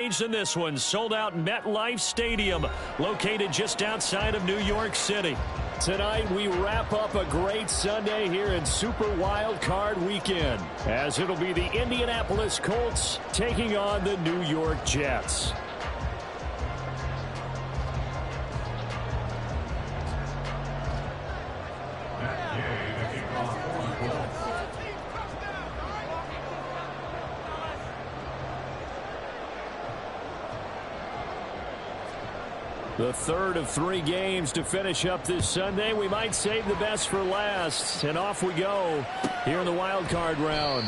In this one, sold out MetLife Stadium, located just outside of New York City. Tonight, we wrap up a great Sunday here in Super Wild Card Weekend, as it'll be the Indianapolis Colts taking on the New York Jets. The third of 3 games to finish up this Sunday. We might save the best for last. And off we go here in the wild card round.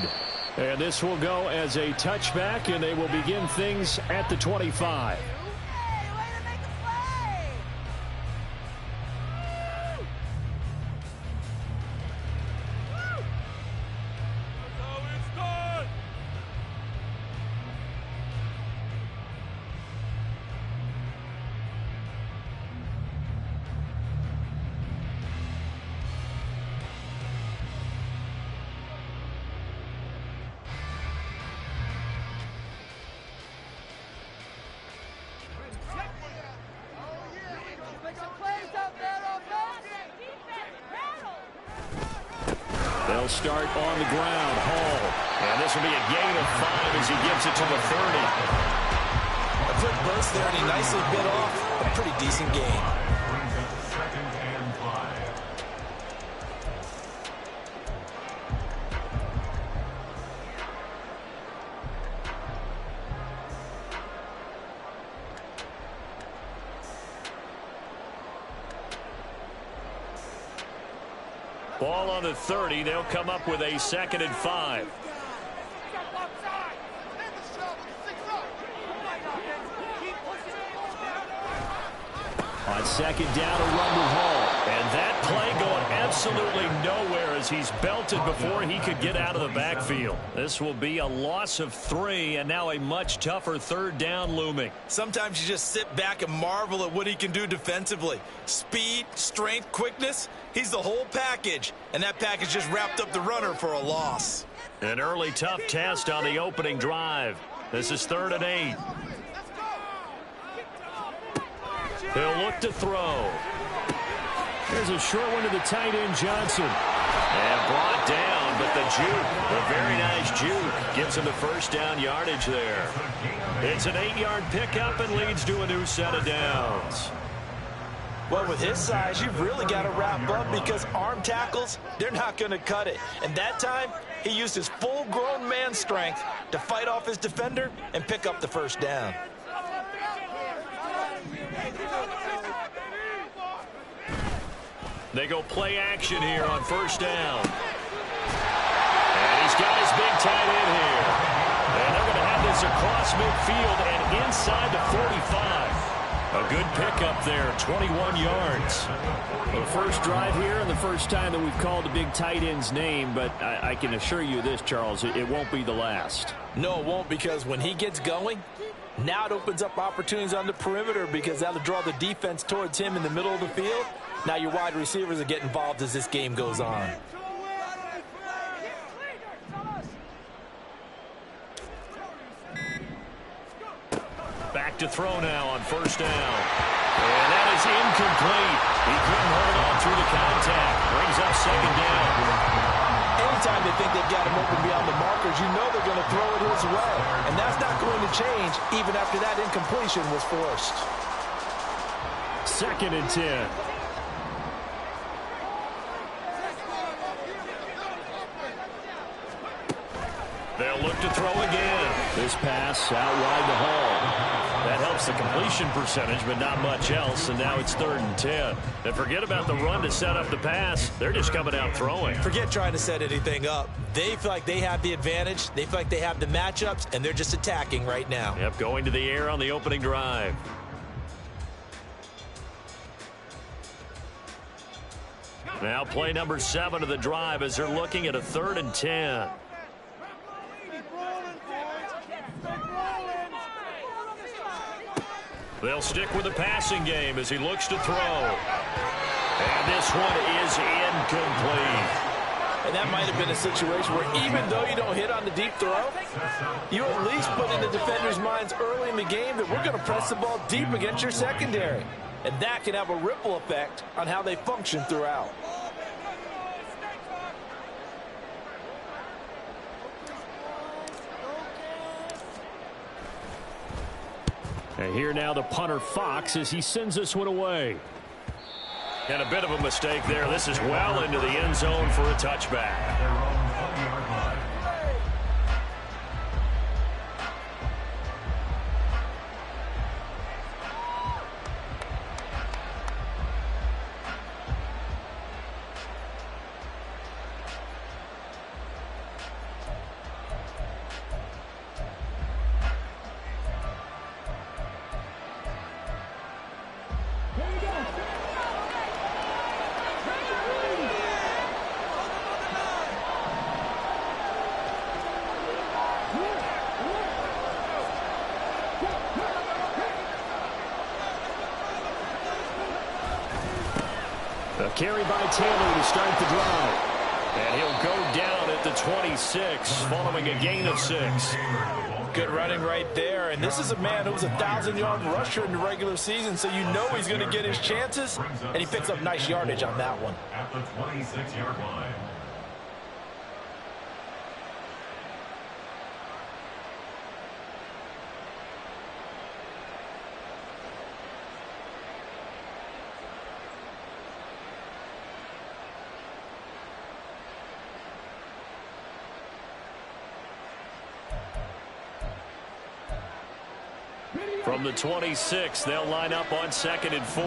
And this will go as a touchback, and they will begin things at the 25. They'll start on the ground. Hall. And this will be a gain of 5 as he gives it to the 30. A quick burst there, and he nicely bit off a pretty decent gain. Ball on the 30. They'll come up with a 2nd and 5. On 2nd down, a run to Hall. And that play going absolutely nowhere as he's belted before he could get out of the backfield. This will be a loss of 3, and now a much tougher 3rd down looming. Sometimes you just sit back and marvel at what he can do defensively. Speed, strength, quickness. He's the whole package, and that package just wrapped up the runner for a loss. An early tough test on the opening drive. This is 3rd and 8. He'll look to throw. There's a short one to the tight end, Johnson. And brought down, but the juke, a very nice juke, gives him the 1st down yardage there. It's an 8-yard pickup and leads to a new set of downs. Well, with his size, you've really got to wrap up because arm tackles, they're not going to cut it. And that time, he used his full-grown man strength to fight off his defender and pick up the 1st down. They go play action here on 1st down. And he's got his big tight end here. And they're going to have this across midfield and inside the 45. A good pickup there, 21 yards. The first drive here and the first time that we've called the big tight end's name, but I can assure you this, Charles, it won't be the last. No, it won't, because when he gets going, now it opens up opportunities on the perimeter because that'll draw the defense towards him in the middle of the field. Now your wide receivers will get involved as this game goes on. Back to throw now on 1st down. And that is incomplete. He couldn't hold on through the contact. Brings up 2nd down. Anytime they think they've got him open beyond the markers, you know they're going to throw it his way. And that's not going to change even after that incompletion was forced. 2nd and 10. They'll look to throw again. This pass out wide to Hall. That helps the completion percentage, but not much else, and now it's 3rd and 10. And forget about the run to set up the pass. They're just coming out throwing. Forget trying to set anything up. They feel like they have the advantage. They feel like they have the matchups, and they're just attacking right now. Yep, going to the air on the opening drive. Now play number 7 of the drive as they're looking at a 3rd and 10. They'll stick with the passing game as he looks to throw. And this one is incomplete. And that might have been a situation where even though you don't hit on the deep throw, you at least put in the defender's minds early in the game that we're going to press the ball deep against your secondary. And that can have a ripple effect on how they function throughout. And here now the punter Fox as he sends this one away. And a bit of a mistake there. This is well into the end zone for a touchback. A carry by Taylor to start the drive. And he'll go down at the 26 following a gain of 6. Good running right there. And this is a man who was a 1,000-yard rusher in the regular season, so you know he's going to get his chances. And he picks up nice yardage on that one. At the 26-yard line. From the 26, they'll line up on 2nd and 4.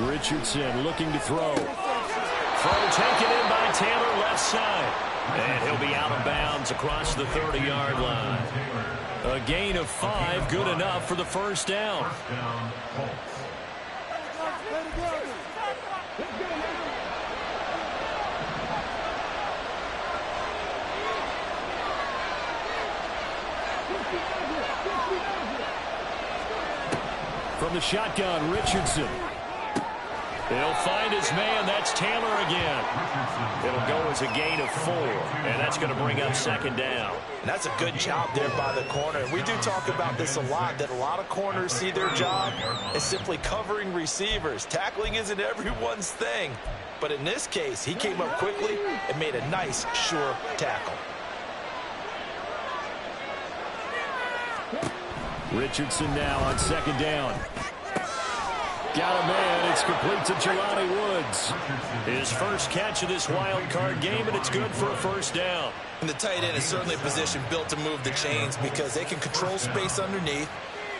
Richardson looking to throw. Throw taken in by Taylor, left side. And he'll be out of bounds across the 30-yard line. A gain of 5, good enough for the first down. Colts. From the shotgun, Richardson. He'll find his man. That's Taylor again. It'll go as a gain of 4, and that's going to bring up 2nd down. And that's a good job there by the corner. We do talk about this a lot, that a lot of corners see their job as simply covering receivers. Tackling isn't everyone's thing. But in this case, he came up quickly and made a nice, sure tackle. Richardson now on 2nd down. Got a man. It's complete to Jelani Woods. His first catch of this wild card game, and it's good for a first down. And the tight end is certainly a position built to move the chains because they can control space underneath.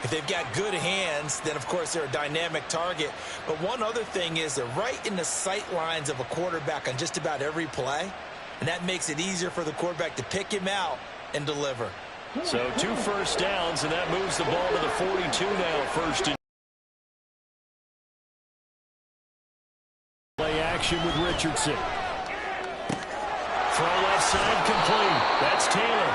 If they've got good hands, then, of course, they're a dynamic target. But one other thing is they're right in the sight lines of a quarterback on just about every play, and that makes it easier for the quarterback to pick him out and deliver. So 2 first downs, and that moves the ball to the 42 now. First and play action with Richardson. Throw left side complete. That's Taylor.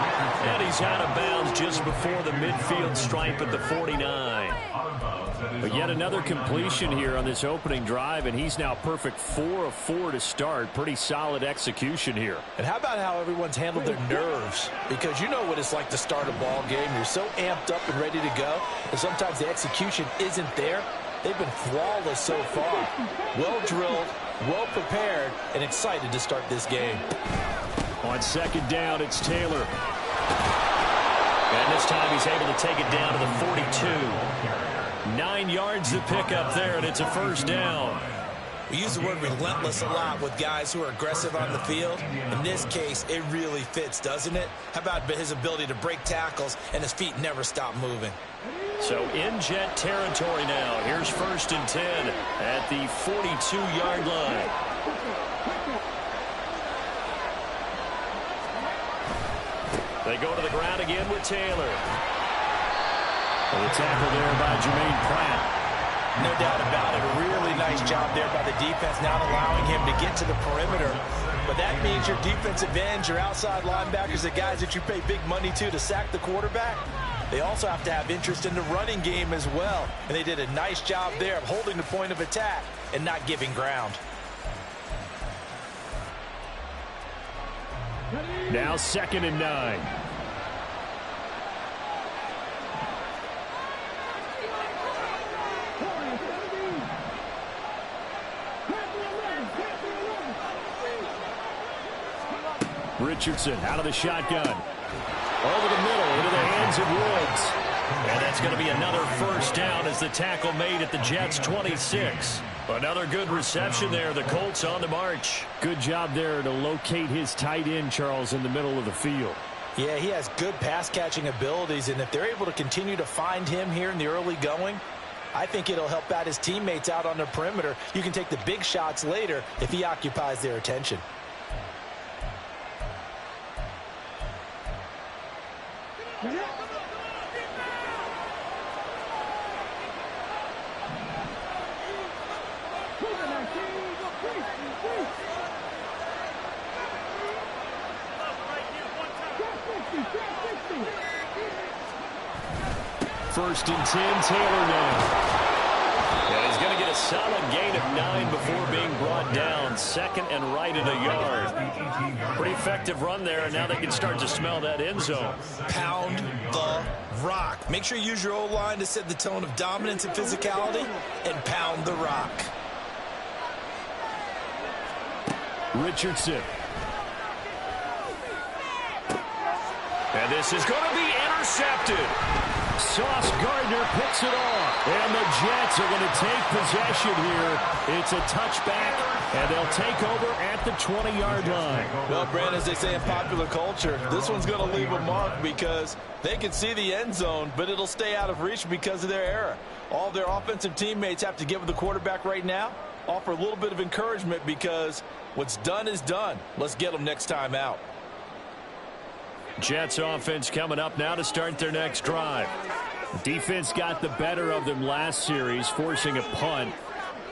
And he's out of bounds just before the midfield stripe at the 49. But yet another completion here on this opening drive, and he's now perfect 4 of 4 to start. Pretty solid execution here. And how about how everyone's handled their nerves? Because you know what it's like to start a ball game. You're so amped up and ready to go, and sometimes the execution isn't there. They've been flawless so far. Well drilled, well prepared, and excited to start this game. On 2nd down, it's Taylor. And this time he's able to take it down to the 42. 9 yards to pick up there, and it's a first down. We use the word relentless a lot with guys who are aggressive on the field. In this case, it really fits, doesn't it? How about his ability to break tackles and his feet never stop moving? So in jet territory now. Here's 1st and 10 at the 42-yard line. They go to the ground again with Taylor. And the tackle there by Jermaine Pratt. No doubt about it. A really nice job there by the defense, not allowing him to get to the perimeter. But that means your defensive ends, your outside linebackers, the guys that you pay big money to sack the quarterback, They also have to have interest in the running game as well. And they did a nice job there of holding the point of attack and not giving ground. Now 2nd and 9. Richardson out of the shotgun. Over the middle into the hands of Woods. And that's going to be another first down as the tackle made at the Jets' 26. Another good reception there. The Colts on the march. Good job there to locate his tight end, Charles, in the middle of the field. Yeah, he has good pass-catching abilities, and if they're able to continue to find him here in the early going, I think it'll help out his teammates out on the perimeter. You can take the big shots later if he occupies their attention. First and 10, Taylor now. And he's going to get a solid gain of 9 before being brought down. 2nd and right at a yard. Pretty effective run there, and now they can start to smell that end zone. Pound the rock. Make sure you use your O-line to set the tone of dominance and physicality, and pound the rock. Richardson. And this is going to be intercepted. Sauce Gardner picks it off. And the Jets are going to take possession here. It's a touchback, and they'll take over at the 20-yard line. Well, Brandon, as they say in popular culture, this one's going to leave a mark because they can see the end zone, but it'll stay out of reach because of their error. All their offensive teammates have to give the quarterback right now, offer a little bit of encouragement because what's done is done. Let's get them next time out. Jets offense coming up now to start their next drive. Defense got the better of them last series, forcing a punt.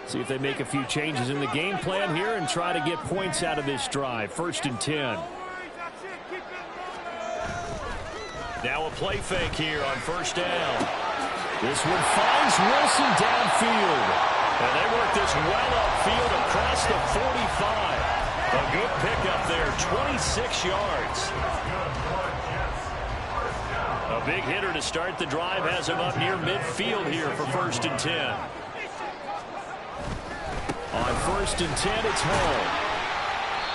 See if they make a few changes in the game plan here and try to get points out of this drive. 1st and 10. Now a play fake here on 1st down. This one finds Wilson downfield. And they work this well upfield across the 45. A good pickup there, 26 yards. A big hitter to start the drive has him up near midfield here for 1st and 10. On 1st and 10, it's home.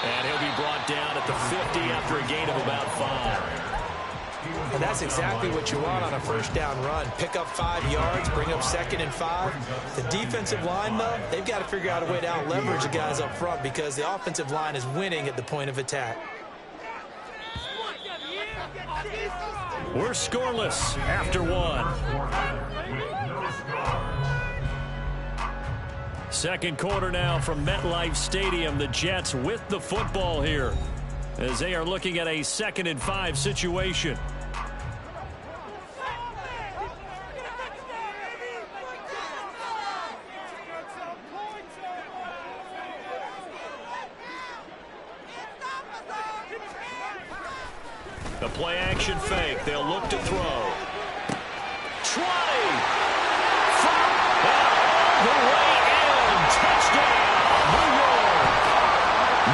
And he'll be brought down at the 50 after a gain of about 5. And that's exactly what you want on a first down run. Pick up 5 yards, bring up 2nd and 5. The defensive line, though, they've got to figure out a way to out-leverage the guys up front because the offensive line is winning at the point of attack. We're scoreless after 1. 2nd quarter now from MetLife Stadium. The Jets with the football here as they are looking at a 2nd and 5 situation. The play action fake. They'll look to throw. Try. The way in. Touchdown. New York.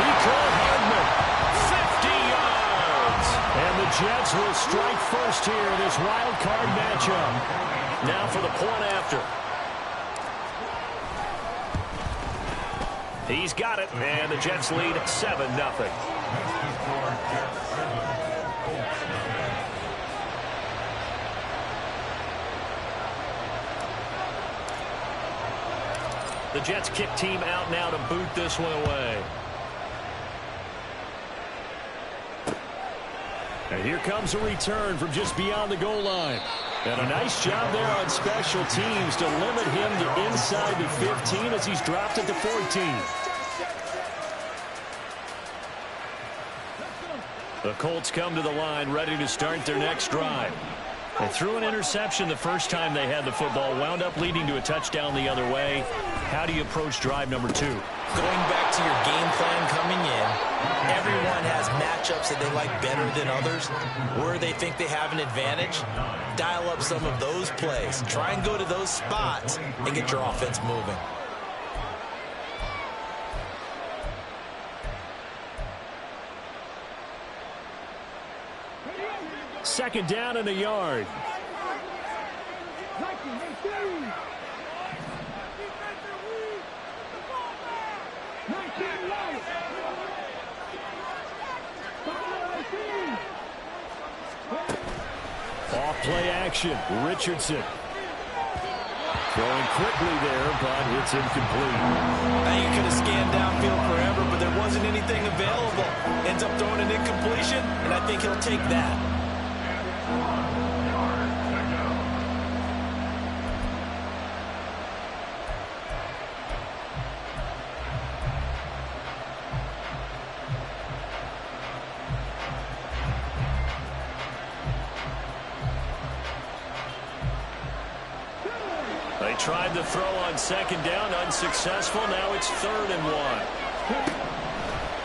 Nicole Hardman. 50 yards. And the Jets will strike first here in this wild card matchup. Now for the point after. He's got it. And the Jets lead 7-0. The Jets kick team out now to boot this one away. And here comes a return from just beyond the goal line. And a nice job there on special teams to limit him to inside the 15 as he's dropped it to 14. The Colts come to the line ready to start their next drive. They threw an interception the first time they had the football, wound up leading to a touchdown the other way. How do you approach drive number 2? Going back to your game plan coming in, everyone has matchups that they like better than others, where they think they have an advantage. Dial up some of those plays. Try and go to those spots and get your offense moving. Second down and a yard. Off play action. Richardson. Throwing quickly there, but it's incomplete. Now you could have scanned downfield forever, but there wasn't anything available. Ends up throwing an incompletion, and I think he'll take that. They tried to throw on second down, unsuccessful. Now it's 3rd and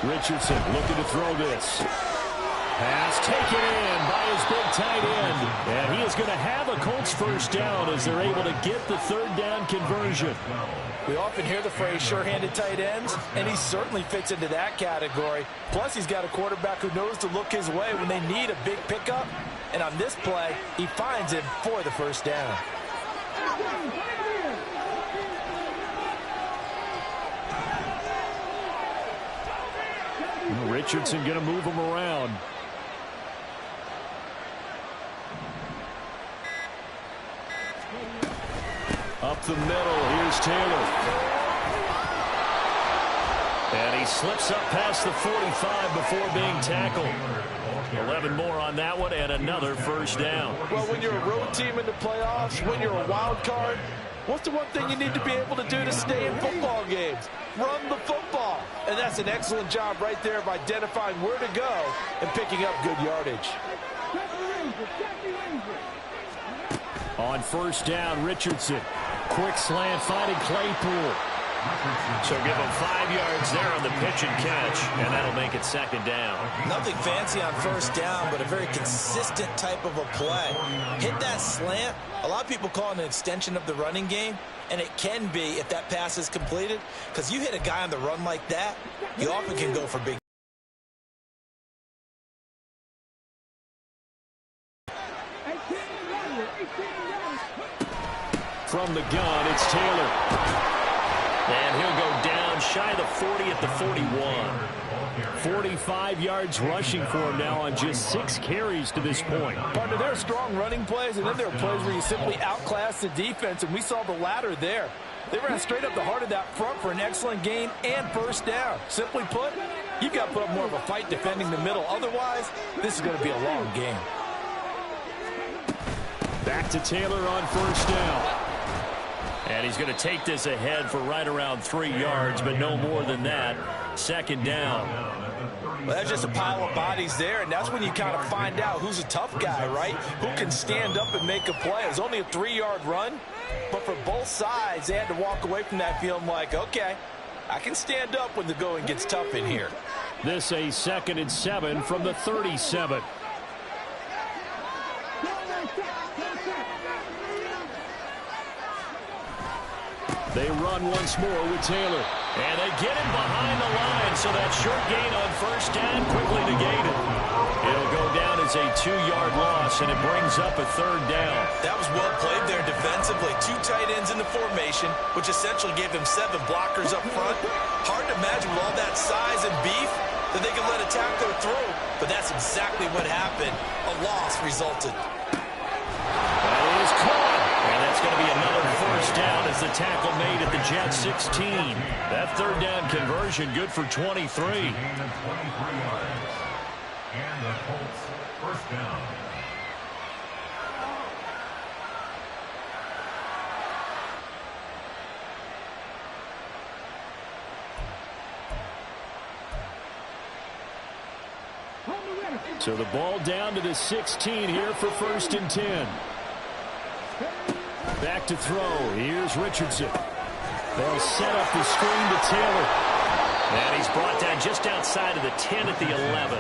1. Richardson looking to throw this. Pass taken in by his big tight end. And he is going to have a Colts first down as they're able to get the 3rd down conversion. We often hear the phrase sure-handed tight ends, and he certainly fits into that category. Plus, he's got a quarterback who knows to look his way when they need a big pickup. And on this play, he finds him for the first down. Richardson going to move him around. Up the middle, here's Taylor. And he slips up past the 45 before being tackled. 11 more on that one, and another first down. Well, when you're a road team in the playoffs, when you're a wild card, what's the one thing you need to be able to do to stay in football games? Run the football. And that's an excellent job right there of identifying where to go and picking up good yardage. On first down, Richardson. Quick slant finding Claypool. So give him 5 yards there on the pitch and catch, and that'll make it second down. Nothing fancy on first down, but a very consistent type of a play. Hit that slant. A lot of people call it an extension of the running game, and it can be if that pass is completed, because you hit a guy on the run like that, you often can go for big. From the gun, it's Taylor. And he'll go down shy of the 40 at the 41. 45 yards rushing for him now on just 6 carries to this point. Partner, there are strong running plays, and then there are plays where you simply outclass the defense, and we saw the latter there. They ran straight up the heart of that front for an excellent gain and first down. Simply put, you've got to put up more of a fight defending the middle. Otherwise, this is going to be a long game. Back to Taylor on first down. And he's going to take this ahead for right around 3 yards, but no more than that. Second down. Well, that's just a pile of bodies there, and that's when you kind of find out who's a tough guy, right? Who can stand up and make a play. It was only a 3-yard run, but for both sides, they had to walk away from that feeling like, okay, I can stand up when the going gets tough in here. This a 2nd and 7 from the 37. They run once more with Taylor. And they get him behind the line, so that short gain on first down quickly negated. It'll go down as a 2-yard loss, and it brings up a 3rd down. That was well played there defensively. 2 tight ends in the formation, which essentially gave them 7 blockers up front. Hard to imagine with all that size and beef that they could let a tackler through, but that's exactly what happened. A loss resulted. That is caught. And that's going to be another first down as the tackle made at the Jets 16. That 3rd down conversion good for 23. And the Colts first down. So the ball down to the 16 here for 1st and 10. Back to throw. Here's Richardson. They'll set up the screen to Taylor. And he's brought down just outside of the 10 at the 11.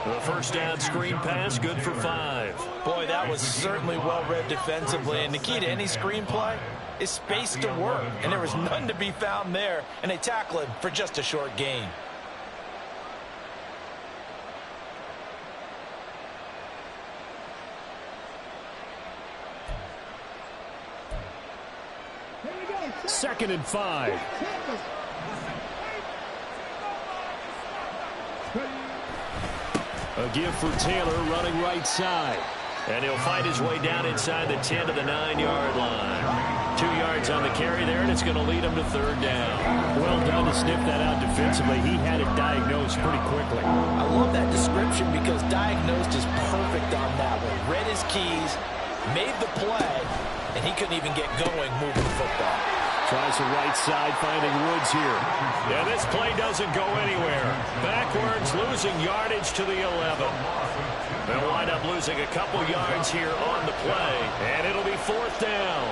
The first down screen pass, good for 5. Boy, that was certainly well-read defensively. And the key to any screenplay is space to work. And there was none to be found there. And they tackle him for just a short gain. Second and 5. A give for Taylor running right side. And he'll fight his way down inside the 10 to the 9-yard line. 2 yards on the carry there, and it's going to lead him to third down. Well done to sniff that out defensively. He had it diagnosed pretty quickly. I love that description because diagnosed is perfect on that one. Read his keys, made the play, and he couldn't even get going moving the football. Tries the right side, finding Woods here. Yeah, this play doesn't go anywhere. Backwards, losing yardage to the 11. They'll wind up losing a couple yards here on the play, and it'll be fourth down.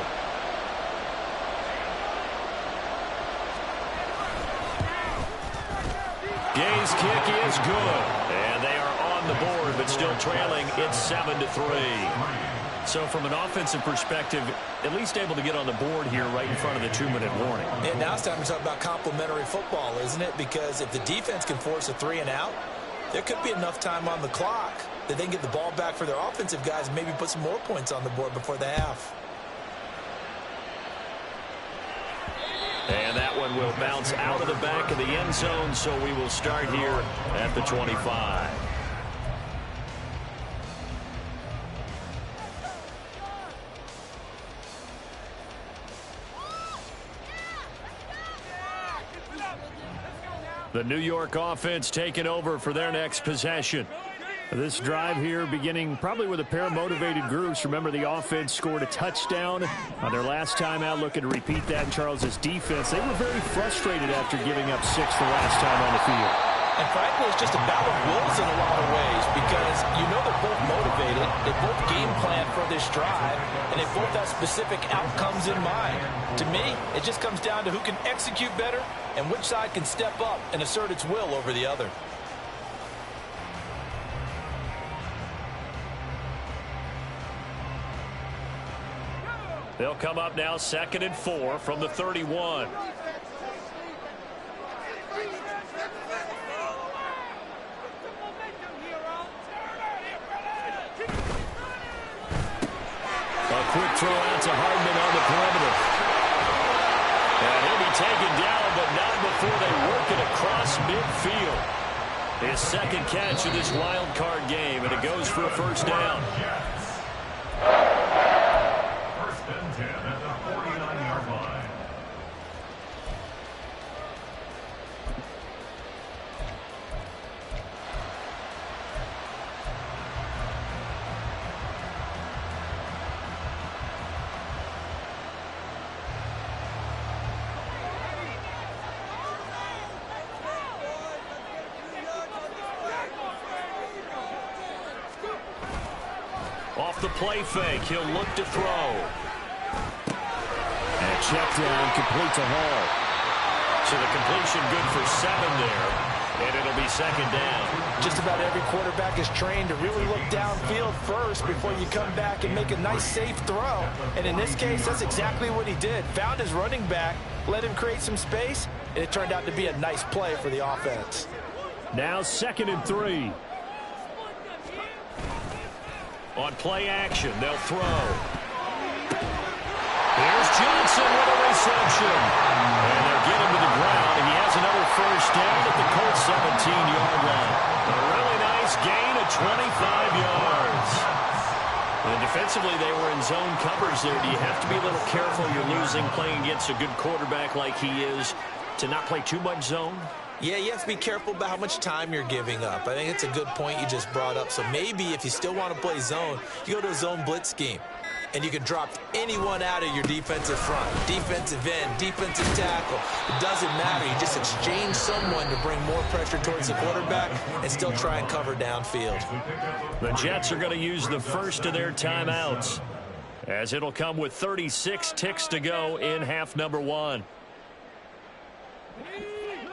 Gay's kick is good, and they are on the board, but still trailing. It's 7-3. So from an offensive perspective, at least able to get on the board here right in front of the 2-minute warning. And now it's time to talk about complementary football, isn't it? Because if the defense can force a 3-and-out, there could be enough time on the clock that they can get the ball back for their offensive guys and maybe put some more points on the board before the half. And that one will bounce out of the back of the end zone, so we will start here at the 25. The New York offense taking over for their next possession. This drive here beginning probably with a pair of motivated groups. Remember, the offense scored a touchdown on their last time out, looking to repeat that in Charles's defense. They were very frustrated after giving up 6 the last time on the field. And frankly, it's just a battle of wills in a lot of ways because you know they're both motivated. They both game plan for this drive, and they both have specific outcomes in mind. To me, it just comes down to who can execute better and which side can step up and assert its will over the other. They'll come up now 2nd and 4 from the 31. A quick throw out to Hardman on the perimeter. And he'll be taken down, but not before they work it across midfield. His second catch of this wild card game, and it goes for a first down. First and 10 at the 49-yard line. Off the play fake, he'll look to throw. And check down, complete to Hall. So the completion good for 7 there, and it'll be second down. Just about every quarterback is trained to really look downfield first before you come back and make a nice, safe throw. And in this case, that's exactly what he did. Found his running back, let him create some space, and it turned out to be a nice play for the offense. Now 2nd and 3. On play action, they'll throw. Here's Johnson with a reception. And they'll get him to the ground, and he has another first down at the Colts 17-yard line. A really nice gain of 25 yards. And defensively, they were in zone covers there. Do you have to be a little careful? You're losing playing against a good quarterback like he is to not play too much zone? Yeah, you have to be careful about how much time you're giving up. I think it's a good point you just brought up. So maybe if you still want to play zone, you go to a zone blitz scheme. And you can drop anyone out of your defensive front. Defensive end, defensive tackle. It doesn't matter. You just exchange someone to bring more pressure towards the quarterback and still try and cover downfield. The Jets are going to use the first of their timeouts, as it'll come with 36 ticks to go in half number 1.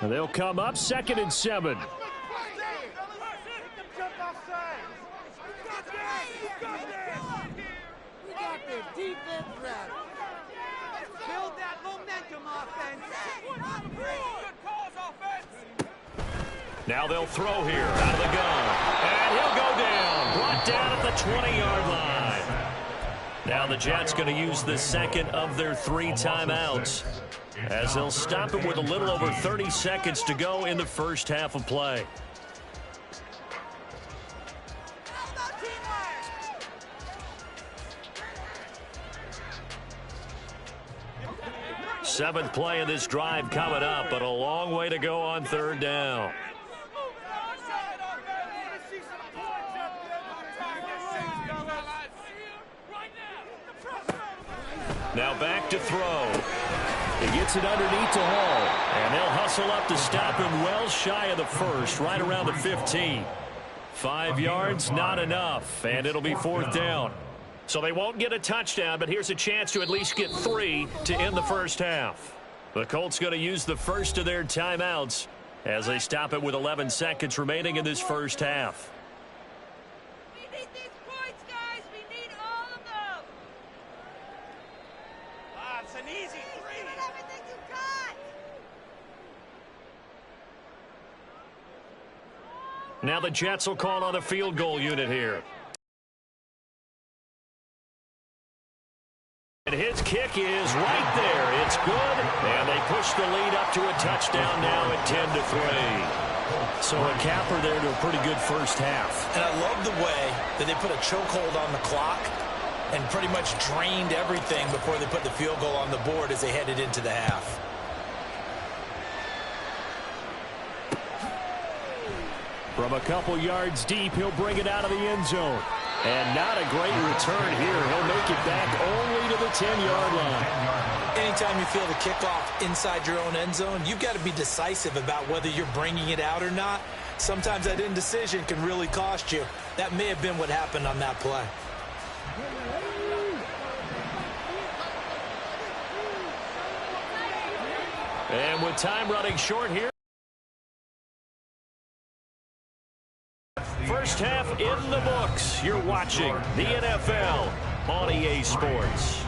And they'll come up 2nd and 7. Defense rep. Build that momentum offense. Good calls, offense. Now they'll throw here out of the gun. And he'll go down. Brought down at the 20-yard line. Now the Jets going to use the second of their 3 timeouts, as they'll stop him with a little over 30 seconds to go in the first half of play. Seventh play of this drive coming up, but a long way to go on 3rd down. Now back to throw. He gets it underneath to Hall, and they'll hustle up to stop him well shy of the first, right around the 15. 5 yards, not enough, and it'll be 4th down. So they won't get a touchdown, but here's a chance to at least get 3 to end the first half. The Colts going to use the first of their timeouts as they stop it with 11 seconds remaining in this first half. We need these points, guys. We need all of them. It's an easy 3. Give it everything you got. Now the Jets will call on the field goal unit here. And his kick is right there. It's good, and they push the lead up to a touchdown now at 10-3. So a capper there to a pretty good first half. And I love the way that they put a chokehold on the clock and pretty much drained everything before they put the field goal on the board as they headed into the half. From a couple yards deep, he'll bring it out of the end zone. And not a great return here. He'll make it back only to the 10-yard line. Anytime you feel the kickoff inside your own end zone, you've got to be decisive about whether you're bringing it out or not. Sometimes that indecision can really cost you. That may have been what happened on that play. And with time running short here, first half in the books. You're watching the NFL on EA Sports.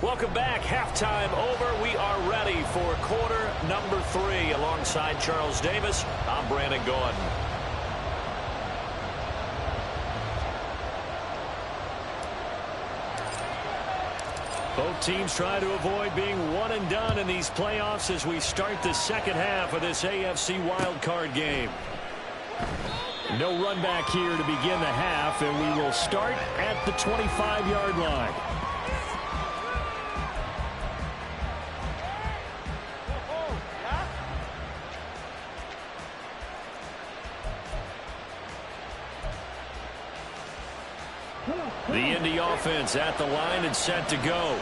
Welcome back. Halftime over. We are ready for quarter number 3. Alongside Charles Davis, I'm Brandon Gordon. Both teams try to avoid being one and done in these playoffs as we start the second half of this AFC wildcard game. No run back here to begin the half, and we will start at the 25-yard line. The Indy offense at the line and set to go.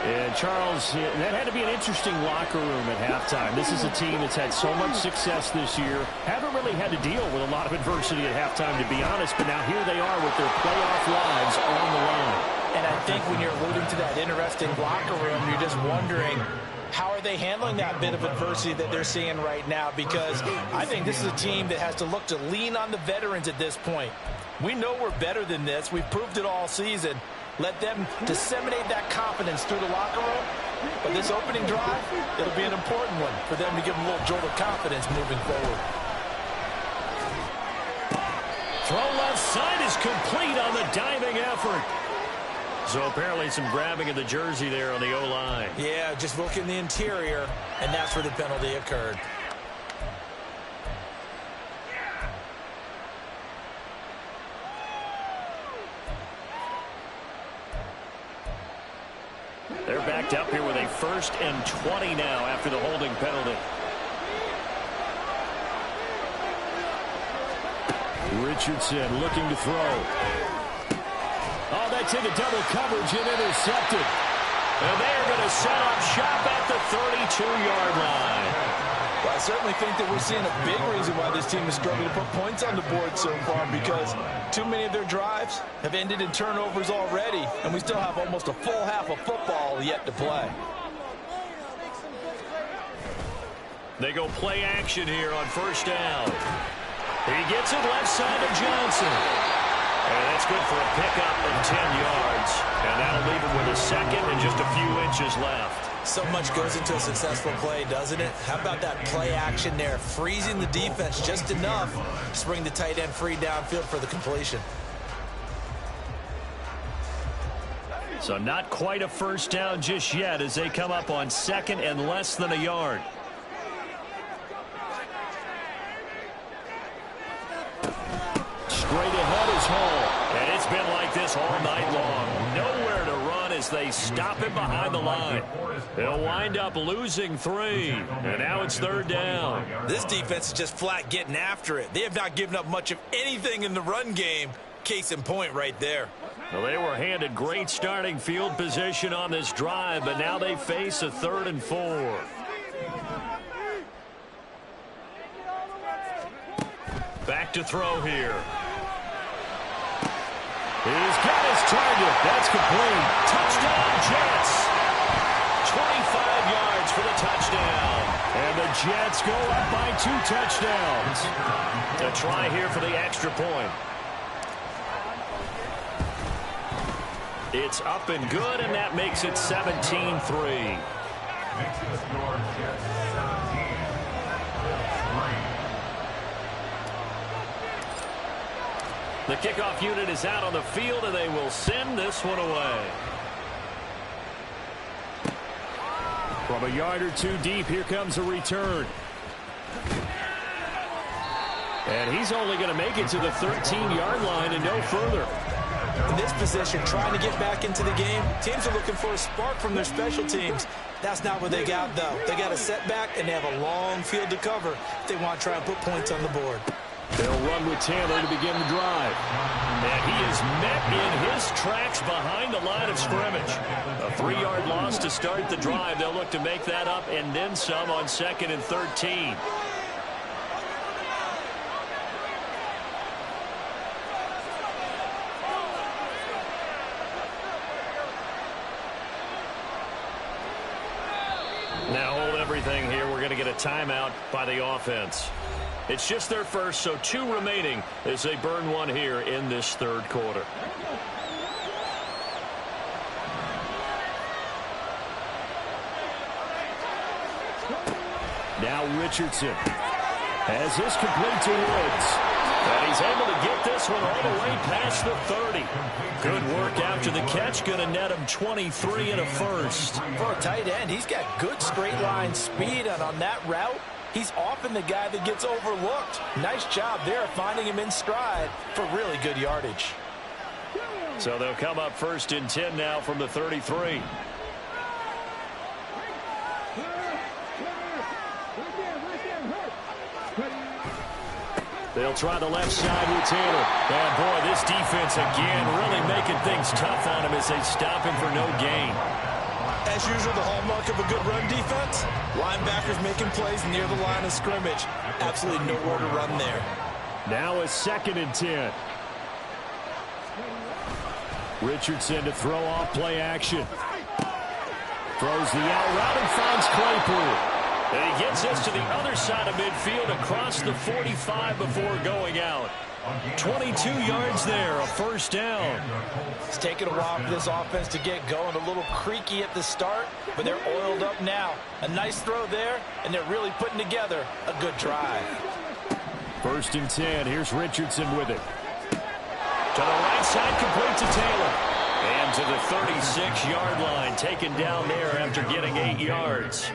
And Charles, that had to be an interesting locker room at halftime. This is a team that's had so much success this year. Haven't really had to deal with a lot of adversity at halftime, to be honest. But now here they are with their playoff lives on the line. And I think when you're alluding to that interesting locker room, you're just wondering, how are they handling that bit of adversity that they're seeing right now? Because I think this is a team that has to look to lean on the veterans at this point. We know we're better than this. We've proved it all season. Let them disseminate that confidence through the locker room. But this opening drive, it'll be an important one for them to give them a little jolt of confidence moving forward. Throw left side is complete on the diving effort. So apparently some grabbing of the jersey there on the O-line. Yeah, just look in the interior, and that's where the penalty occurred. They're backed up here with a 1st and 20 now after the holding penalty. Richardson looking to throw. Oh, that's into double coverage and intercepted. And they're going to set up shop at the 32-yard line. Well, I certainly think that we're seeing a big reason why this team is struggling to put points on the board so far, because too many of their drives have ended in turnovers already, and we still have almost a full half of football yet to play. They go play action here on first down. He gets it left side to Johnson. And that's good for a pickup of 10 yards. And that'll leave him with a second and just a few inches left. So much goes into a successful play, doesn't it? How about that play action there? Freezing the defense just enough to bring the tight end free downfield for the completion. So not quite a first down just yet as they come up on second and less than a yard. Straight ahead is Hall. And it's been like this all night long. Nowhere to run as they stop him behind the line. They'll wind up losing 3. And now it's third down. This defense is just flat getting after it. They have not given up much of anything in the run game. Case in point right there. Well, they were handed great starting field position on this drive, but now they face a 3rd and 4. Back to throw here. He's got his target. That's complete. Touchdown, Jets. 25 yards for the touchdown. And the Jets go up by 2 touchdowns. A try here for the extra point. It's up and good, and that makes it 17-3. The kickoff unit is out on the field, and they will send this one away. From a yard or 2 deep, here comes a return. And he's only going to make it to the 13-yard line and no further. In this position, trying to get back into the game, teams are looking for a spark from their special teams. That's not what they got, though. They got a setback, and they have a long field to cover if they want to try and put points on the board. They'll run with Taylor to begin the drive. And he is met in his tracks behind the line of scrimmage. A 3-yard loss to start the drive. They'll look to make that up and then some on 2nd and 13. Now hold everything here. We're going to get a timeout by the offense. It's just their first, so 2 remaining as they burn one here in this 3rd quarter. Now Richardson has this complete to Woods. And he's able to get this one all the way past the 30. Good work after the catch. Going to net him 23 and a first. For a tight end, he's got good straight line speed, and on that route, he's often the guy that gets overlooked. Nice job there finding him in stride for really good yardage. So they'll come up 1st and 10 now from the 33. They'll try the left side with Taylor. And boy, this defense again really making things tough on him as they stop him for no gain. As usual, the hallmark of a good run defense, linebackers making plays near the line of scrimmage. Absolutely nowhere to run there. Now a 2nd and 10. Richardson to throw off play action. Throws the out route and finds Claypool. And he gets this to the other side of midfield across the 45 before going out. 22 yards there, a first down. It's taken a while for this offense to get going. A little creaky at the start, but they're oiled up now. A nice throw there, and they're really putting together a good drive. 1st and 10. Here's Richardson with it. To the right side, complete to Taylor. And to the 36-yard line, taken down there after getting 8 yards.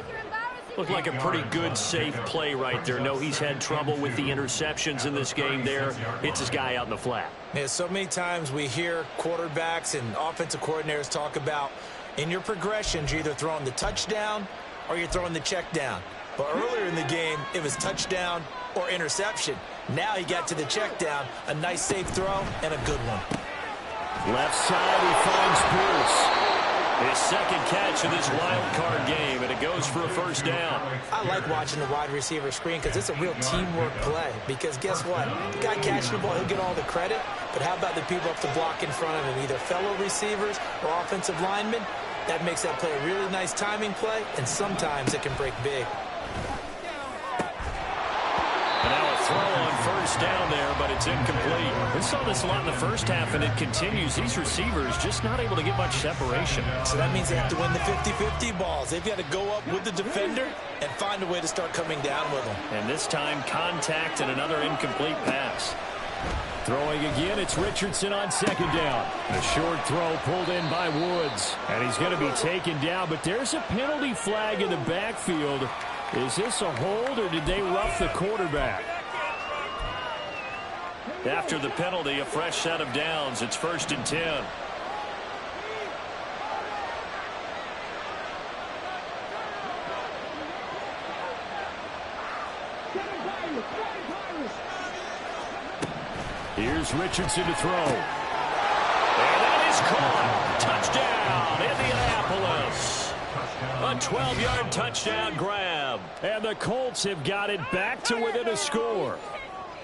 Looked like a pretty good, safe play right there. No, he's had trouble with the interceptions in this game there. Hits his guy out in the flat. Yeah, so many times we hear quarterbacks and offensive coordinators talk about in your progressions, you're either throwing the touchdown or you're throwing the check down. But earlier in the game, it was touchdown or interception. Now he got to the check down, a nice safe throw and a good one. Left side, he finds Pierce. His second catch of this wild card game, and it goes for a first down. I like watching the wide receiver screen because it's a real teamwork play. Because guess what? The guy catching the ball, he'll get all the credit. But how about the people up the block in front of him, either fellow receivers or offensive linemen? That makes that play a really nice timing play, and sometimes it can break big. And now a throw on first down there, but it's incomplete. We saw this a lot in the first half, and it continues. These receivers just not able to get much separation. So that means they have to win the 50-50 balls. They've got to go up with the defender and find a way to start coming down with them. And this time, contact and another incomplete pass. Throwing again, it's Richardson on second down. A short throw pulled in by Woods. And he's going to be taken down, but there's a penalty flag in the backfield. Is this a hold, or did they rough the quarterback? After the penalty, a fresh set of downs. It's 1st and 10. Here's Richardson to throw. And that is caught. Touchdown, Indianapolis. A 12-yard touchdown grab. And the Colts have got it back to within a score.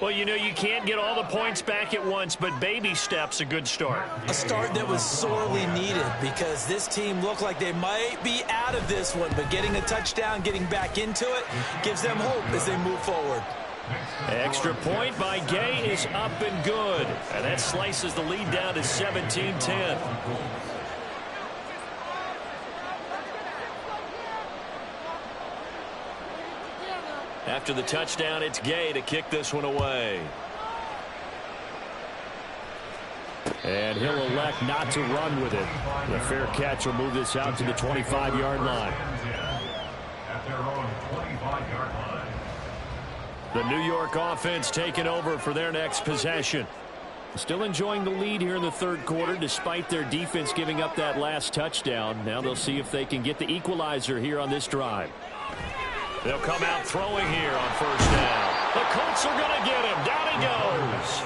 Well, you know, you can't get all the points back at once, but baby steps a good start. A start that was sorely needed because this team looked like they might be out of this one, but getting a touchdown, getting back into it, gives them hope as they move forward. Extra point by Gay is up and good. And that slices the lead down to 17-10. After the touchdown, it's Gay to kick this one away. And he'll elect not to run with it. The fair catch will move this out to the 25-yard line. At their own 25-yard line. The New York offense taking over for their next possession. Still enjoying the lead here in the third quarter despite their defense giving up that last touchdown. Now they'll see if they can get the equalizer here on this drive. They'll come out throwing here on first down. The Colts are going to get him. Down he goes.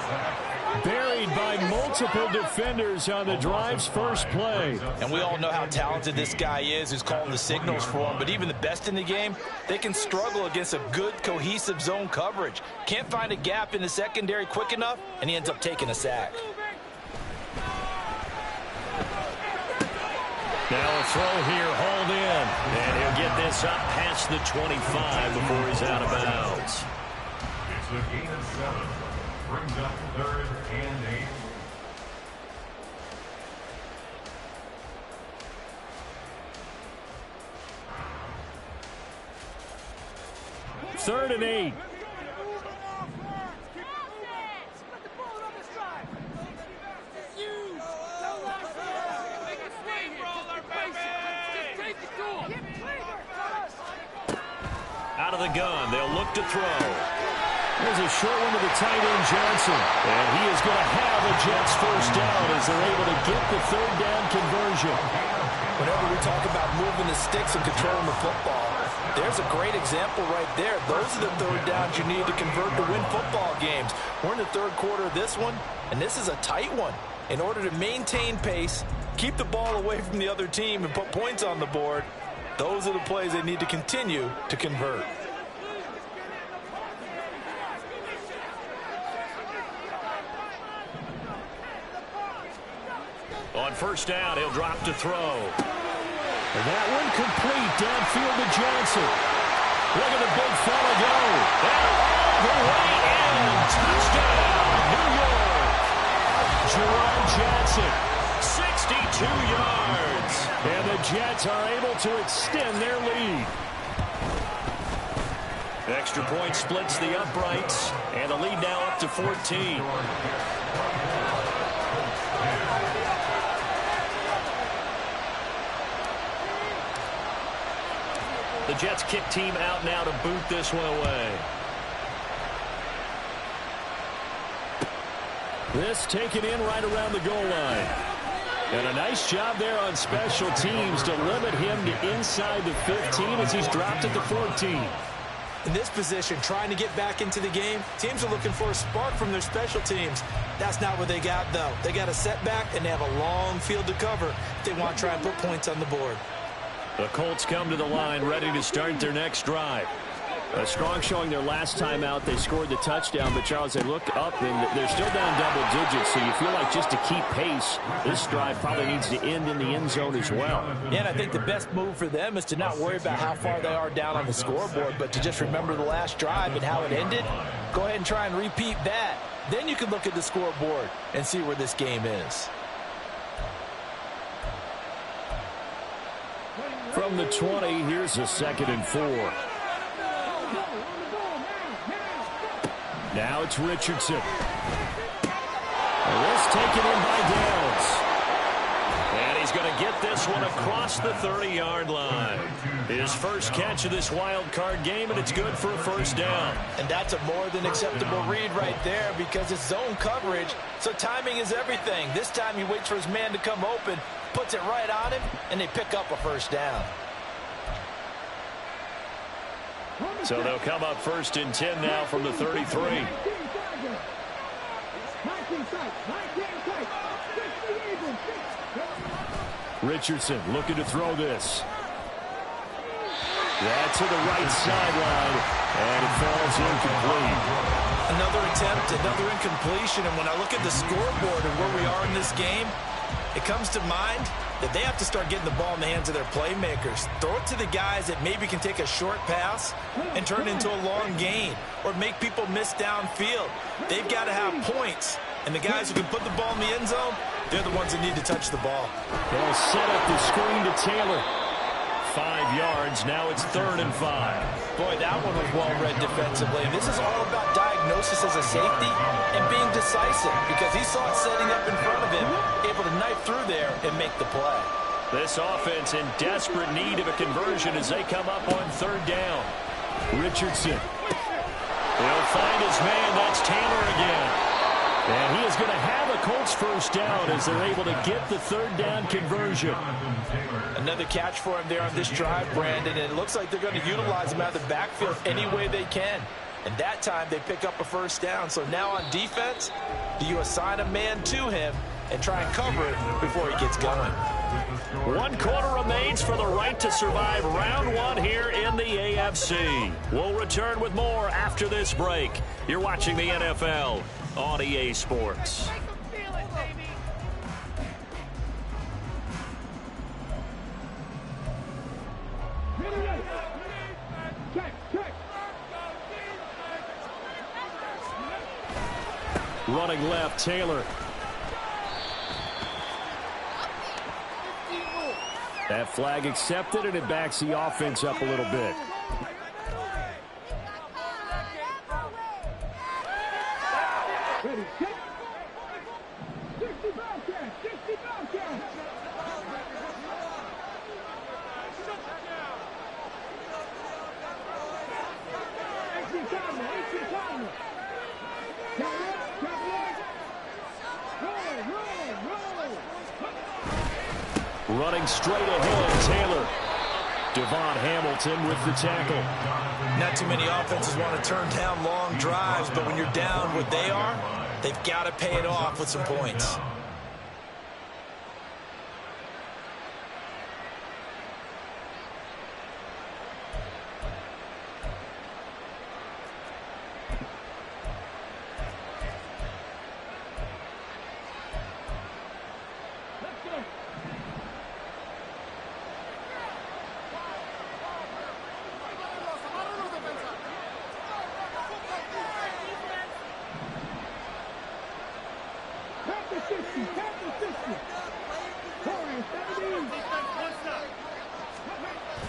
Buried by multiple defenders on the drive's first play. And we all know how talented this guy is who's calling the signals for him. But even the best in the game, they can struggle against a good, cohesive zone coverage. Can't find a gap in the secondary quick enough, and he ends up taking a sack. Now a throw here, hauled in. And he'll get this up past the 25 before he's out of bounds. It's a gain of 7. Brings up 3rd and 8. 3rd and 8. Out of the gun, they'll look to throw. There's a short one to the tight end, Johnson. And he is going to have a Jets first down as they're able to get the 3rd down conversion. Whenever we talk about moving the sticks and controlling the football, there's a great example right there. Those are the 3rd downs you need to convert to win football games. We're in the 3rd quarter of this one, and this is a tight one. In order to maintain pace, keep the ball away from the other team, and put points on the board, those are the plays they need to continue to convert. On first down, he'll drop to throw. And that one complete downfield to Johnson. Look at the big fella go. And all the way in. Touchdown, New York. Jerome Johnson, 62 yards. And the Jets are able to extend their lead. Extra point splits the uprights. And the lead now up to 14. The Jets kick team out now to boot this one away. This taken in right around the goal line. And a nice job there on special teams to limit him to inside the 15 as he's dropped at the 14. In this position, trying to get back into the game, teams are looking for a spark from their special teams. That's not what they got, though. They got a setback, and they have a long field to cover if they want to try and put points on the board. The Colts come to the line ready to start their next drive. A strong showing their last time out. They scored the touchdown, but Charles, they look up and they're still down double digits, so you feel like just to keep pace, this drive probably needs to end in the end zone as well. Yeah, and I think the best move for them is to not worry about how far they are down on the scoreboard, but to just remember the last drive and how it ended. Go ahead and try and repeat that. Then you can look at the scoreboard and see where this game is. From the 20, here's a 2nd and 4. Now it's Richardson. This taken in by Downs. And he's going to get this one across the 30-yard line. His first catch of this wild card game, and it's good for a first down. And that's a more than acceptable read right there because it's zone coverage, so timing is everything. This time he waits for his man to come open, puts it right on him, and they pick up a first down. So they'll come up 1st and 10 now from the 33. Richardson looking to throw this. That's to the right sideline, and it falls incomplete. Another attempt, another incompletion, and when I look at the scoreboard and where we are in this game, it comes to mind that they have to start getting the ball in the hands of their playmakers. Throw it to the guys that maybe can take a short pass and turn it into a long gain or make people miss downfield. They've got to have points, and the guys who can put the ball in the end zone, they're the ones that need to touch the ball. They'll set up the screen to Taylor. 5 yards. Now it's 3rd and 5. Boy, that one was well-read defensively. And this is all about diagnosis as a safety and being decisive because he saw it setting up in front of him, able to knife through there and make the play. This offense in desperate need of a conversion as they come up on 3rd down. Richardson. He'll find his man. That's Taylor again. And he is going to have a Colts first down as they're able to get the 3rd down conversion. Another catch for him there on this drive, Brandon, and it looks like they're going to utilize him out of the backfield any way they can. And that time they pick up a first down. So now on defense, do you assign a man to him and try and cover it before he gets going? 1 quarter remains for the right to survive round 1 here in the AFC. We'll return with more after this break. You're watching the NFL on EA Sports. Running left, Taylor. That flag accepted, and it backs the offense up a little bit. Running straight ahead, Taylor. Devon Hamilton with the tackle. Not too many offenses want to turn down long drives, but when you're down what they are, they've got to pay it off with some points.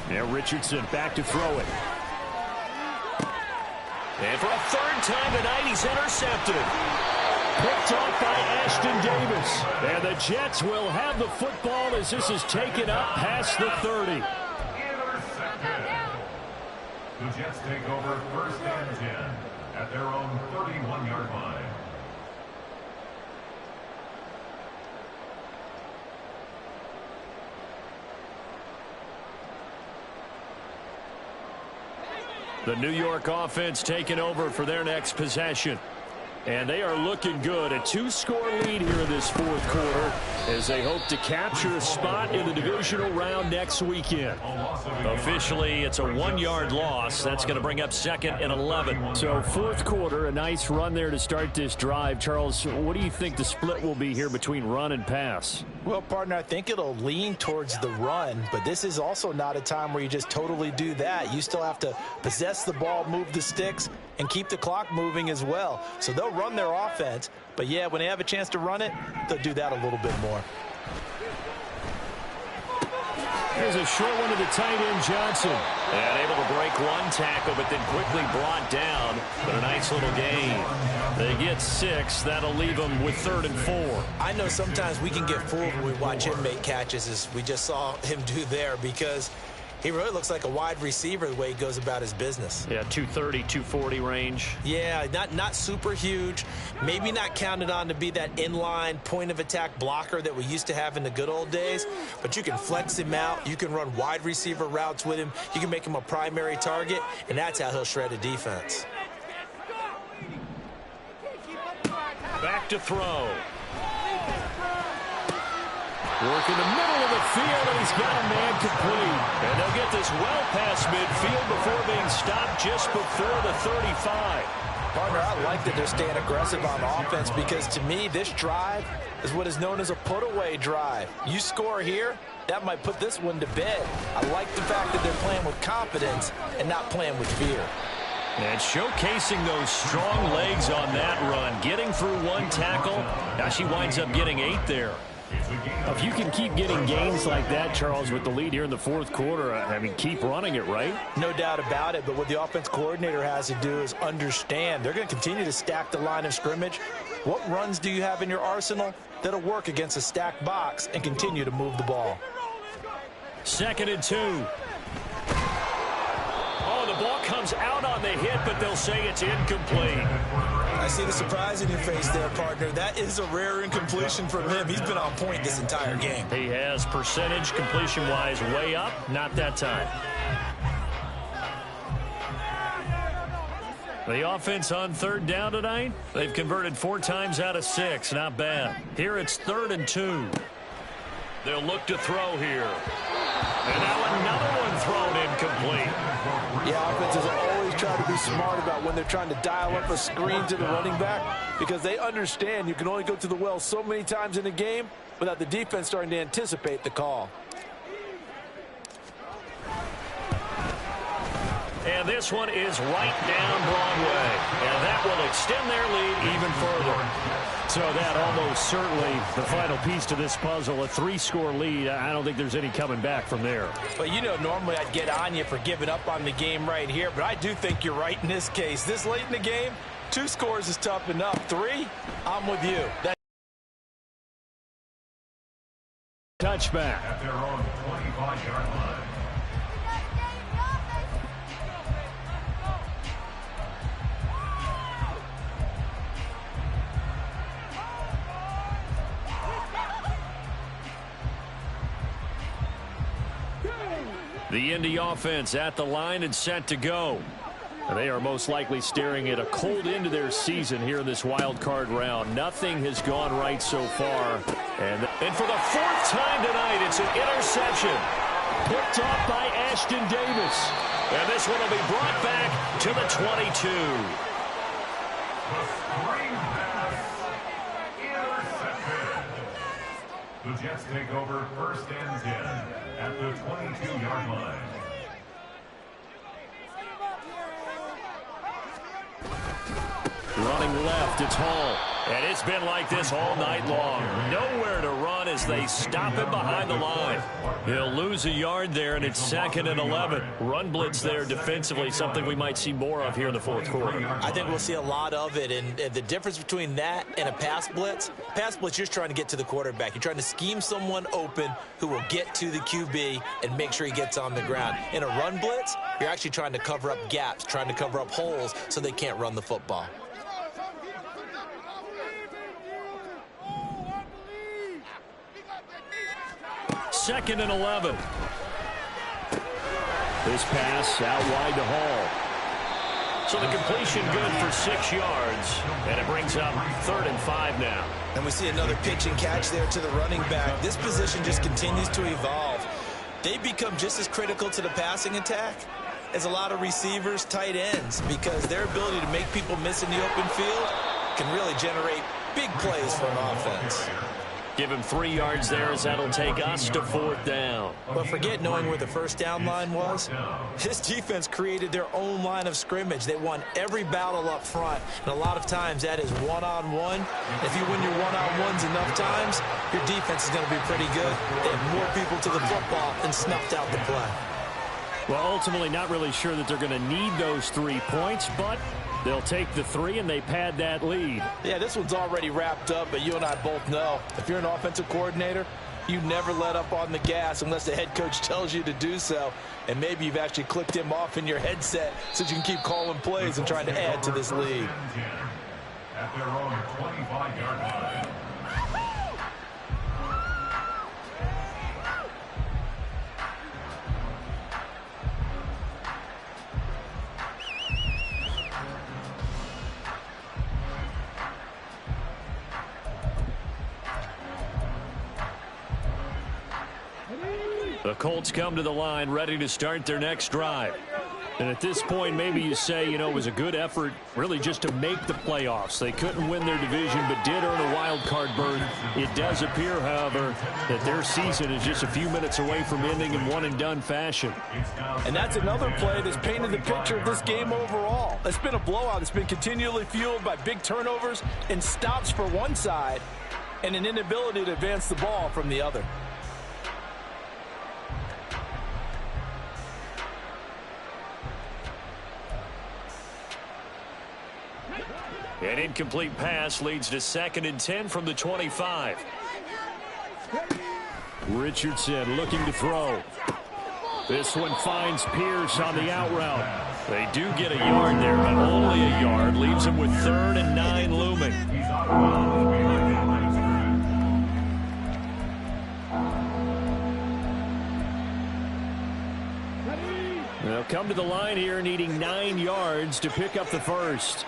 Now Richardson back to throw it. And for a 3rd time tonight, he's intercepted. Picked off by Ashton Davis. And the Jets will have the football as this is taken up past the 30. Intercepted. The Jets take over 1st and 10 at their own 31-yard line. The New York offense taking over for their next possession. And they are looking good. A 2-score lead here in this fourth quarter as they hope to capture a spot in the divisional round next weekend. Officially, it's a 1-yard loss. That's going to bring up 2nd and 11. So fourth quarter, a nice run there to start this drive. Charles, what do you think the split will be here between run and pass? Well, partner, I think it'll lean towards the run, but this is also not a time where you just totally do that. You still have to possess the ball, move the sticks, and keep the clock moving as well. So they'll run their offense, but yeah, when they have a chance to run it, they'll do that a little bit more. Here's a short one to the tight end, Johnson. And able to break one tackle, but then quickly brought down. But a nice little gain. They get 6. That'll leave them with 3rd and 4. I know sometimes we can get fooled when we watch him make catches, as we just saw him do there, because he really looks like a wide receiver the way he goes about his business. Yeah, 230, 240 range. Yeah, not super huge. Maybe not counted on to be that inline point-of-attack blocker that we used to have in the good old days. But you can flex him out. You can run wide receiver routes with him. You can make him a primary target, and that's how he'll shred a defense. Back to throw. Work in the middle of the field, and he's got a man complete. And they'll get this well past midfield before being stopped just before the 35. Partner, I like that they're staying aggressive on offense because, to me, this drive is what is known as a put-away drive. You score here, that might put this one to bed. I like the fact that they're playing with confidence and not playing with fear. And showcasing those strong legs on that run, getting through one tackle. Now she winds up getting 8 there. If you can keep getting gains like that, Charles, with the lead here in the fourth quarter, I mean, keep running it, right? No doubt about it, but what the offense coordinator has to do is understand they're going to continue to stack the line of scrimmage. What runs do you have in your arsenal that'll work against a stacked box and continue to move the ball? 2nd and 2. Oh, the ball comes out on the hit, but they'll say it's incomplete. I see the surprise in your face there, partner. That is a rare incompletion from him. He's been on point this entire game. He has percentage completion-wise way up. Not that time. The offense on 3rd down tonight. They've converted 4 times out of 6. Not bad. Here it's 3rd and 2. They'll look to throw here. And now another one thrown incomplete. Yeah, offenses always try to be smart about when they're trying to dial up a screen to the running back because they understand you can only go to the well so many times in a game without the defense starting to anticipate the call. And this one is right down Broadway. And that will extend their lead even further. So that almost certainly the final piece to this puzzle, a 3-score lead. I don't think there's any coming back from there. But you know, normally I'd get on you for giving up on the game right here, but I do think you're right in this case. This late in the game, 2 scores is tough enough. 3, I'm with you. Touchback. At their own 25-yard line. The Indy offense at the line and set to go. They are most likely staring at a cold end to their season here in this wild card round. Nothing has gone right so far. And for the 4th time tonight, it's an interception. Picked off by Ashton Davis. And this one will be brought back to the 22. The screen pass. Intercepted. The Jets take over 1st and 10 at the 22-yard line. Running left, it's Hall. And it's been like this all night long. Nowhere to run as they stop him behind the line. He'll lose a yard there, and it's 2nd and 11. Run blitz there defensively, something we might see more of here in the fourth quarter. I think we'll see a lot of it, and the difference between that and a pass blitz, you're just trying to get to the quarterback. You're trying to scheme someone open who will get to the QB and make sure he gets on the ground. In a run blitz, you're actually trying to cover up gaps, trying to cover up holes so they can't run the football. Second and 11. This pass out wide to Hall. So the completion good for 6 yards, and it brings up 3rd and 5 now. And we see another pitch and catch there to the running back. This position just continues to evolve. They become just as critical to the passing attack as a lot of receivers, tight ends, because their ability to make people miss in the open field can really generate big plays for an offense. Give him 3 yards there as that'll take us to 4th down. But forget knowing where the first down line was. This defense created their own line of scrimmage. They won every battle up front, and a lot of times that is one-on-one. If you win your one-on-ones enough times, your defense is going to be pretty good. They have more people to the football and snuffed out the play. Well, ultimately not really sure that they're going to need those 3 points, but they'll take the 3 and they pad that lead. Yeah, this one's already wrapped up, but you and I both know if you're an offensive coordinator, you never let up on the gas unless the head coach tells you to do so. And maybe you've actually clicked him off in your headset so you can keep calling plays and trying to add to this lead. At their own 25-yard line. The Colts come to the line ready to start their next drive. And at this point, maybe you say, it was a good effort really just to make the playoffs. They couldn't win their division but did earn a wild card berth. It does appear, however, that their season is just a few minutes away from ending in one-and-done fashion. And that's another play that's painted the picture of this game overall. It's been a blowout. It's been continually fueled by big turnovers and stops for one side and an inability to advance the ball from the other. An incomplete pass leads to 2nd and 10 from the 25. Richardson looking to throw. This one finds Pierce on the out route. They do get a yard there, but only a yard. Leaves them with 3rd and 9 looming. They'll come to the line here needing 9 yards to pick up the first.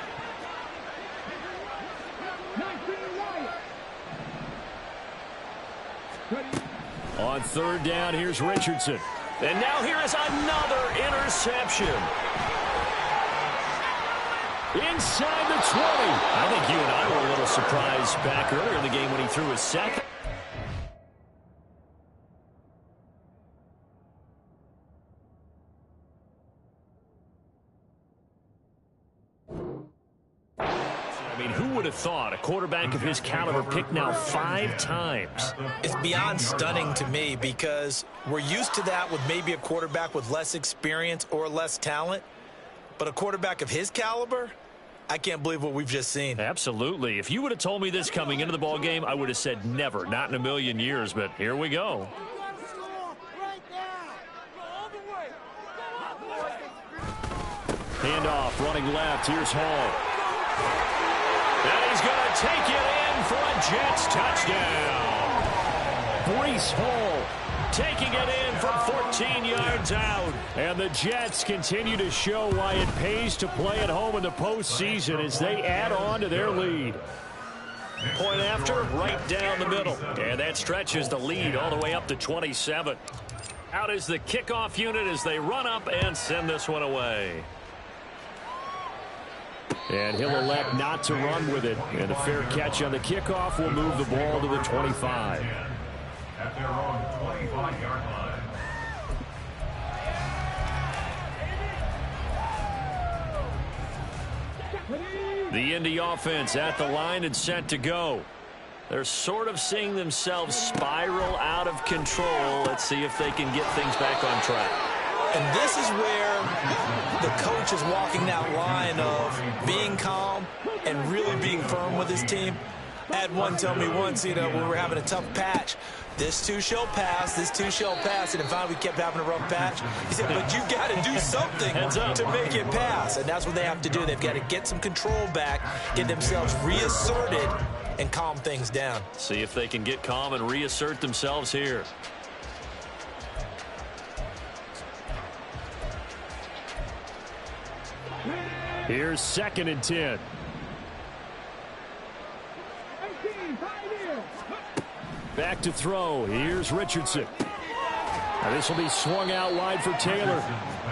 On 3rd down, here's Richardson. And now here is another interception. Inside the 20. I think you and I were a little surprised back earlier in the game when he threw his second. Who would have thought a quarterback of his caliber picked now 5 times? It's beyond stunning to me because we're used to that with maybe a quarterback with less experience or less talent. But a quarterback of his caliber, I can't believe what we've just seen. Absolutely. If you would have told me this coming into the ball game, I would have said never, not in a million years. But here we go. Handoff, running left. Here's Hall. And he's going to take it in for a Jets touchdown. Breece Hall taking it in from 14 yards out. And the Jets continue to show why it pays to play at home in the postseason as they add on to their lead. Point after, right down the middle. And that stretches the lead all the way up to 27. Out is the kickoff unit as they run up and send this one away. And he'll elect not to run with it. And a fair catch on the kickoff will move the ball to the 25. At their own 25-yard line. The Indy offense at the line and set to go. They're sort of seeing themselves spiral out of control. Let's see if they can get things back on track. And this is where the coach is walking that line of being calm and really being firm with his team. I had one tell me once, when we were having a tough patch, this too shall pass, this too shall pass, and finally we kept having a rough patch. He said, but you got to do something to make it pass, and that's what they have to do. They've got to get some control back, get themselves reasserted, and calm things down. See if they can get calm and reassert themselves here. Here's 2nd and 10. Back to throw. Here's Richardson. Now this will be swung out wide for Taylor.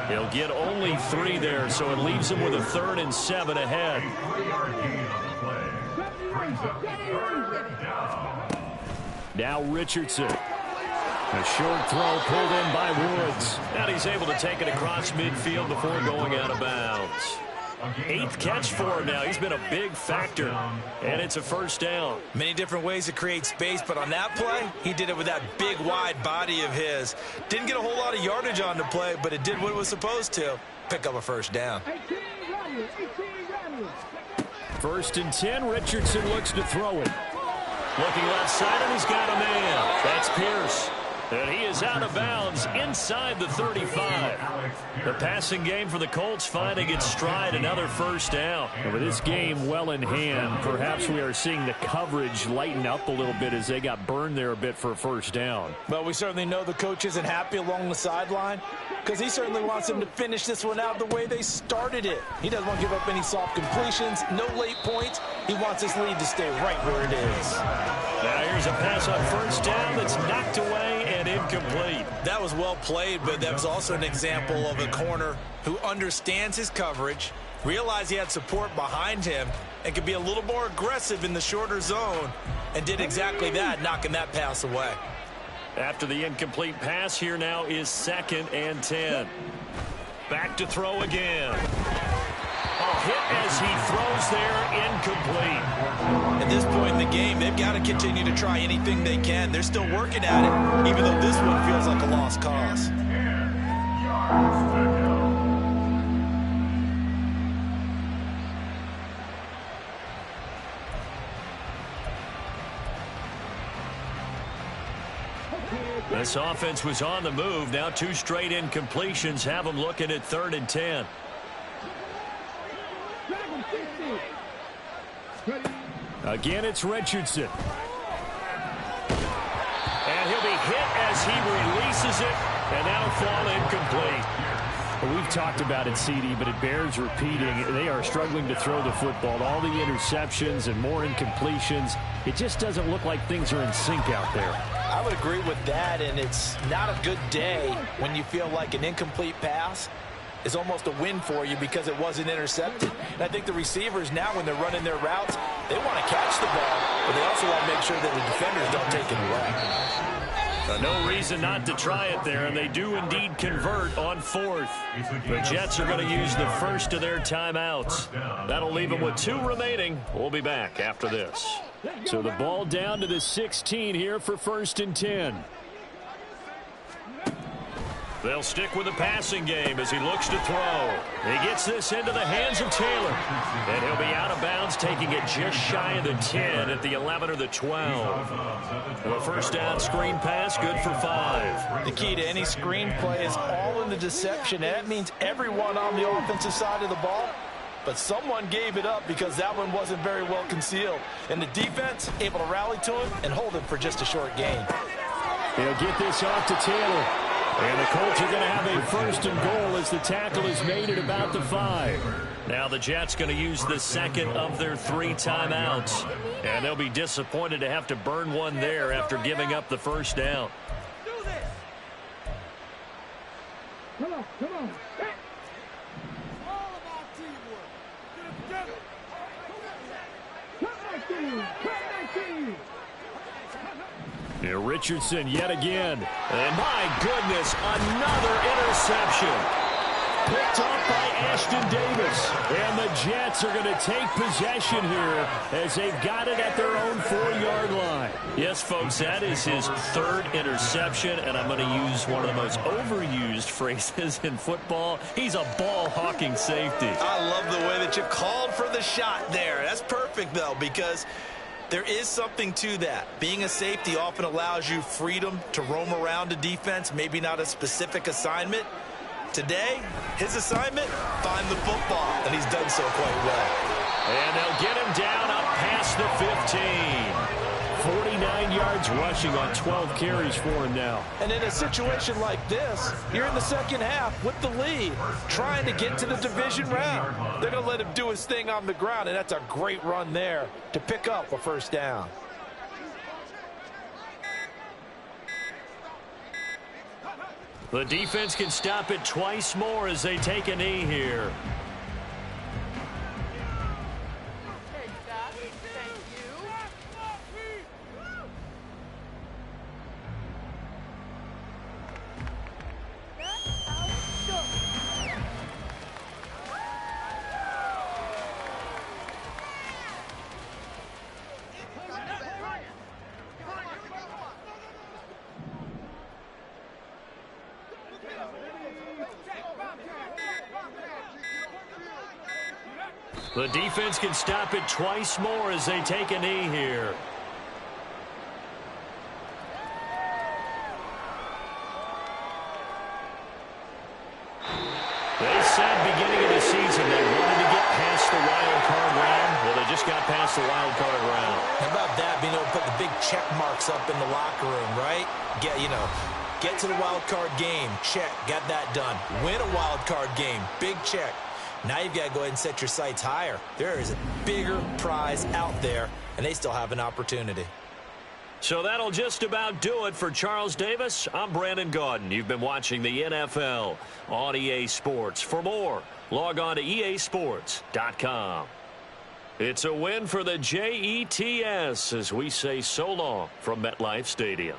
He'll get only 3 there, so it leaves him with a 3rd and 7 ahead. Now Richardson. A short throw pulled in by Woods. And he's able to take it across midfield before going out of bounds. 8th catch for him now. He's been a big factor. And it's a 1st down. Many different ways to create space, but on that play, he did it with that big, wide body of his. Didn't get a whole lot of yardage on the play, but it did what it was supposed to. Pick up a 1st down. 1st and 10. Richardson looks to throw it. Looking left side, and he's got a man. That's Pierce. And he is out of bounds inside the 35. The passing game for the Colts finding its stride, another 1st down. And with this game well in hand, perhaps we are seeing the coverage lighten up a little bit as they got burned there a bit for a 1st down. Well, we certainly know the coach isn't happy along the sideline because he certainly wants them to finish this one out the way they started it. He doesn't want to give up any soft completions, no late points. He wants this lead to stay right where it is. Now here's a pass on 1st down that's knocked away and incomplete. That was well played, but that was also an example of a corner who understands his coverage, realized he had support behind him, and could be a little more aggressive in the shorter zone, and did exactly that, knocking that pass away. After the incomplete pass, here now is 2nd and 10. Back to throw again. A hit as he throws there, incomplete. At this point in the game, they've got to continue to try anything they can. They're still working at it, even though this one feels like a lost cause. This offense was on the move. Now 2 straight incompletions have them looking at 3rd and 10. Again, it's Richardson. And he'll be hit as he releases it, and that'll fall incomplete. Well, we've talked about it, CD, but it bears repeating. They are struggling to throw the football. All the interceptions and more incompletions. It just doesn't look like things are in sync out there. I would agree with that, and it's not a good day when you feel like an incomplete pass is almost a win for you because it wasn't intercepted. And I think the receivers now, when they're running their routes, they want to catch the ball, but they also want to make sure that the defenders don't take it away. No reason not to try it there, and they do indeed convert on 4th. The Jets are going to use the first of their timeouts. That'll leave them with 2 remaining. We'll be back after this. So the ball down to the 16 here for 1st and 10. They'll stick with the passing game as he looks to throw. He gets this into the hands of Taylor. And he'll be out of bounds, taking it just shy of the 10 at the 11 or the 12. A 1st down screen pass, good for 5. The key to any screen play is all in the deception. And that means everyone on the offensive side of the ball. But someone gave it up because that one wasn't very well concealed. And the defense able to rally to him and hold him for just a short gain. He'll get this off to Taylor. And the Colts are going to have a 1st and goal as the tackle is made at about the 5. Now the Jets going to use the 2nd of their 3 timeouts. And they'll be disappointed to have to burn one there after giving up the 1st down. Come on, come on. All about teamwork. Get it together. Come on, Yeah, Richardson yet again. And my goodness, another interception. Picked off by Ashton Davis. And the Jets are going to take possession here as they've got it at their own 4-yard line. Yes, folks, that is his 3rd interception, and I'm going to use one of the most overused phrases in football. He's a ball-hawking safety. I love the way that you called for the shot there. That's perfect, though, because there is something to that. Being a safety often allows you freedom to roam around a defense, maybe not a specific assignment. Today, his assignment, find the football, and he's done so quite well. And they'll get him down up past the 15. 49 yards yards rushing on 12 carries for him now. And in a situation like this, you're in the second half with the lead, trying to get to the division round. They're going to let him do his thing on the ground, and that's a great run there to pick up a first down. The defense can stop it twice more as they take a knee here. The defense can stop it twice more as they take a knee here. They said beginning of the season they wanted to get past the wild card round. Well, they just got past the wild card round. How about that, being able to put the big check marks up in the locker room, right? Get to the wild card game, check, got that done. Win a wild card game, big check. Now you've got to go ahead and set your sights higher. There is a bigger prize out there, and they still have an opportunity. So that'll just about do it for Charles Davis. I'm Brandon Gaudin. You've been watching the NFL on EA Sports. For more, log on to easports.com. It's a win for the Jets as we say so long from MetLife Stadium.